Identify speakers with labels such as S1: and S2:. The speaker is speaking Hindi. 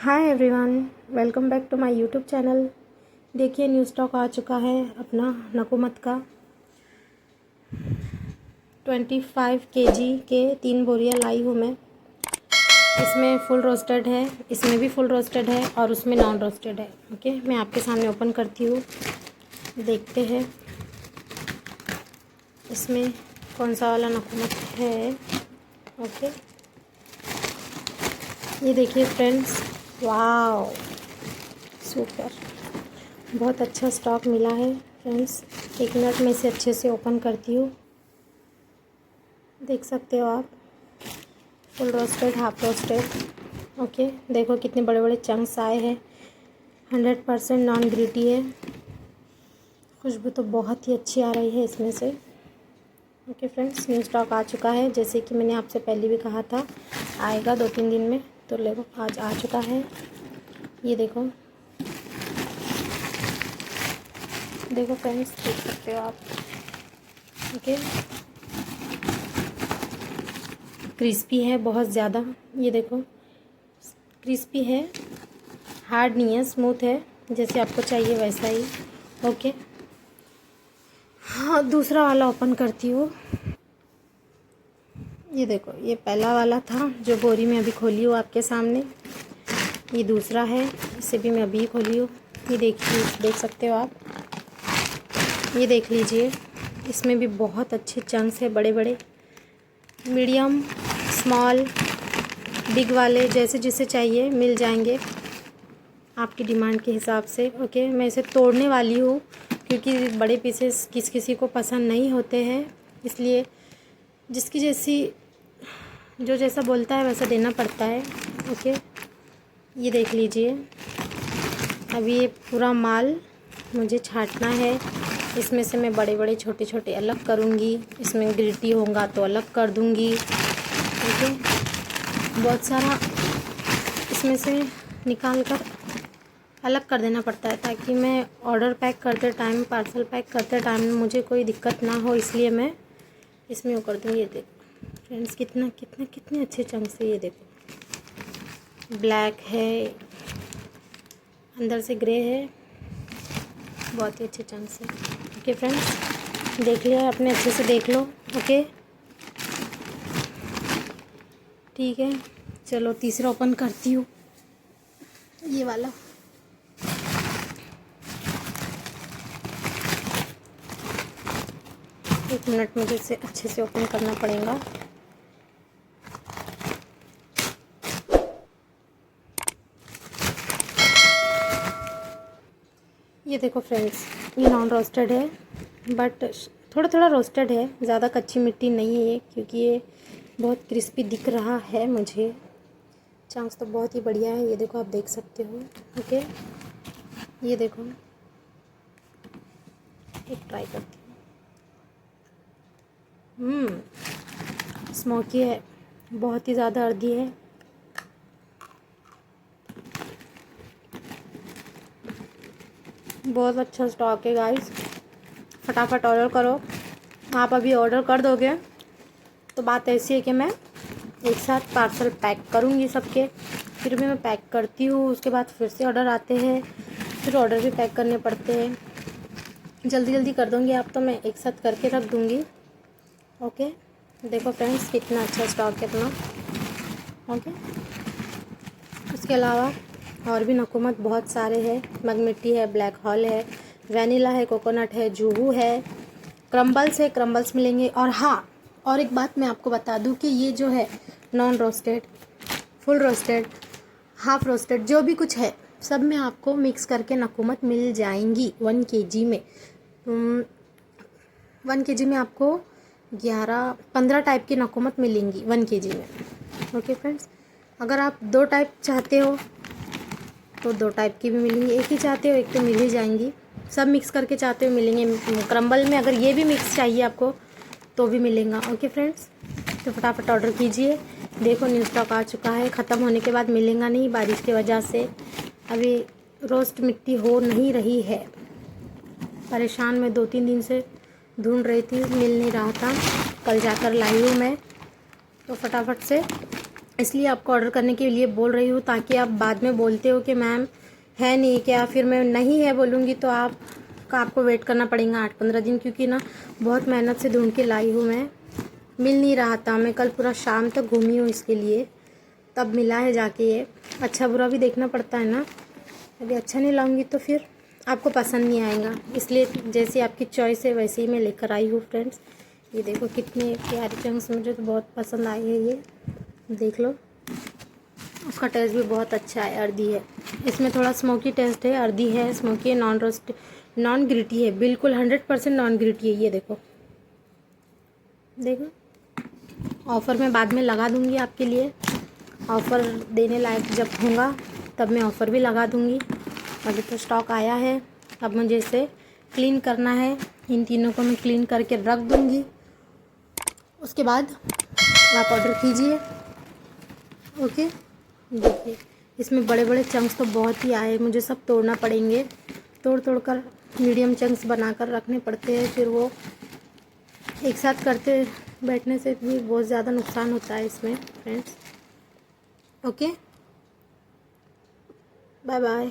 S1: Hi everyone, welcome back to my YouTube channel. देखिए न्यू स्टॉक आ चुका है अपना नकुमत का 25 केजी के 3 बोरियां लाई हूँ मैं। इसमें फुल रोस्टेड है, इसमें भी फुल रोस्टेड है और उसमें नॉन रोस्टेड है। ओके, मैं आपके सामने ओपन करती हूँ, देखते हैं इसमें कौन सा वाला नकुमत है। ओके, ये देखिए फ्रेंड्स, वाओ सुपर, बहुत अच्छा स्टॉक मिला है फ्रेंड्स। 1 मिनट में इसे अच्छे से ओपन करती हूँ। देख सकते हो आप, full roasted, half roasted. Okay, देखो कितने बड़े बड़े चंक्स आए हैं। 100% नॉन ग्रिटी है। खुशबू तो बहुत ही अच्छी आ रही है इसमें से। ओके फ्रेंड्स, न्यू स्टॉक आ चुका है, जैसे कि मैंने आपसे पहले भी कहा था आएगा 2-3 दिन में, तो देखो आज आ चुका है। ये देखो देखो फ्रेंड्स, देख सकते हो आप। ओके, क्रिस्पी है बहुत ज़्यादा। ये देखो क्रिस्पी है, हार्ड नहीं है, स्मूथ है, जैसे आपको चाहिए वैसा ही। ओके, हाँ दूसरा वाला ओपन करती हूँ। ये देखो, ये पहला वाला था जो बोरी में अभी खोली हूँ आपके सामने। ये दूसरा है, इसे भी मैं अभी खोली हूँ। ये देखिए, देख सकते हो आप, ये देख लीजिए। इसमें भी बहुत अच्छे चंक्स है, बड़े बड़े, मीडियम, स्मॉल, बिग वाले, जैसे जिसे चाहिए मिल जाएंगे आपकी डिमांड के हिसाब से। ओके, मैं इसे तोड़ने वाली हूँ क्योंकि बड़े पीसेस किसी को पसंद नहीं होते हैं, इसलिए जिसकी जैसी, जो जैसा बोलता है वैसा देना पड़ता है। ओके, ये देख लीजिए, अभी ये पूरा माल मुझे छांटना है। इसमें से मैं बड़े बड़े छोटे छोटे अलग करूँगी, इसमें ग्रिटी होगा तो अलग कर दूँगी। ओके, बहुत सारा इसमें से निकाल कर अलग कर देना पड़ता है ताकि मैं ऑर्डर पैक करते टाइम, पार्सल पैक करते टाइम मुझे कोई दिक्कत ना हो, इसलिए मैं इसमें वो कर दूँगी। ये देखो फ्रेंड्स, कितने अच्छे चंक्स है। ये देखो, ब्लैक है, अंदर से ग्रे है, बहुत ही अच्छे चंक्स है। ओके फ्रेंड्स, देख लिया अपने, अच्छे से देख लो। ओके ठीक है, चलो तीसरा ओपन करती हूँ, ये वाला। एक मिनट मुझे इसे अच्छे से ओपन करना पड़ेगा। ये देखो फ्रेंड्स, ये नॉन रोस्टेड है बट थोड़ा थोड़ा रोस्टेड है, ज़्यादा कच्ची मिट्टी नहीं है ये, क्योंकि ये बहुत क्रिस्पी दिख रहा है मुझे। चंक्स तो बहुत ही बढ़िया है, ये देखो आप देख सकते हो। ओके, ये देखो, एक ट्राई करती हूँ। स्मोकी है, बहुत ही ज़्यादा अर्दी है। बहुत अच्छा स्टॉक है गाइस, फटाफट ऑर्डर करो। आप अभी ऑर्डर कर दोगे तो बात ऐसी है कि मैं एक साथ पार्सल पैक करूँगी सबके, फिर भी मैं पैक करती हूँ, उसके बाद फिर से ऑर्डर आते हैं, फिर ऑर्डर भी पैक करने पड़ते हैं। जल्दी जल्दी कर दूँगी आप तो मैं एक साथ करके रख दूँगी। ओके, देखो फ्रेंड्स, कितना अच्छा स्टॉक है अपना। ओके, उसके अलावा और भी नकुमत बहुत सारे हैं। मगमिट्टी है, ब्लैक हॉल है, वैनिला है, कोकोनट है, जूहू है, क्रम्बल्स है, क्रम्बल्स मिलेंगे। और हाँ, और एक बात मैं आपको बता दूं कि ये जो है non roasted, full roasted, half roasted, जो भी कुछ है सब में आपको मिक्स करके नकुमत मिल जाएंगी 1 केजी में। 1 केजी में आपको 11-15 टाइप की नकुमत मिलेंगी 1 केजी में। ओके फ्रेंड्स, अगर आप 2 टाइप चाहते हो तो 2 टाइप की भी मिलेंगी, एक ही चाहते हो एक तो मिल ही जाएंगी, सब मिक्स करके चाहते हो मिलेंगे। क्रम्बल में अगर ये भी मिक्स चाहिए आपको तो भी मिलेगा। ओके फ्रेंड्स, तो फटाफट ऑर्डर कीजिए। देखो न्यू स्टॉक आ चुका है, ख़त्म होने के बाद मिलेगा नहीं, बारिश की वजह से अभी रोस्ट मिट्टी हो नहीं रही है। परेशान मैं 2-3 दिन से ढूंढ रही थी, मिल नहीं रहा था, कल जाकर लाई हूँ मैं, तो फटाफट से इसलिए आपको ऑर्डर करने के लिए बोल रही हूँ, ताकि आप बाद में बोलते हो कि मैम है नहीं क्या, फिर मैं नहीं है बोलूँगी तो आपको वेट करना पड़ेगा 8-15 दिन, क्योंकि ना बहुत मेहनत से ढूंढ के लाई हूँ मैं, मिल नहीं रहा था। मैं कल पूरा शाम तक घूमी हूँ इसके लिए, तब मिला है जाके। ये अच्छा बुरा भी देखना पड़ता है ना, अभी अच्छा नहीं लाऊंगी तो फिर आपको पसंद नहीं आएगा, इसलिए जैसी आपकी चॉइस है वैसे ही मैं लेकर आई हूँ फ्रेंड्स। ये देखो कितने प्यारे चंक्स, मुझे तो बहुत पसंद आए हैं ये, देख लो। उसका टेस्ट भी बहुत अच्छा है, अर्दी है, इसमें थोड़ा स्मोकी टेस्ट है, अर्दी है, स्मोकी है, नॉन रोस्ट, नॉन ग्रिटी है, बिल्कुल 100% नॉन ग्रिटी है। ये देखो देखो, ऑफ़र में बाद में लगा दूंगी आपके लिए, ऑफ़र देने लायक जब होगा तब मैं ऑफ़र भी लगा दूंगी। अभी तो स्टॉक आया है, अब मुझे इसे क्लीन करना है, इन तीनों को मैं क्लीन करके रख दूंगी, उसके बाद आप ऑर्डर कीजिए। ओके, देखिए इसमें बड़े बड़े चंक्स तो बहुत ही आए, मुझे सब तोड़ना पड़ेंगे, तोड़ कर मीडियम चंक्स बनाकर रखने पड़ते हैं, फिर वो एक साथ करते बैठने से भी बहुत ज़्यादा नुकसान होता है इसमें फ्रेंड्स। Okay, bye bye.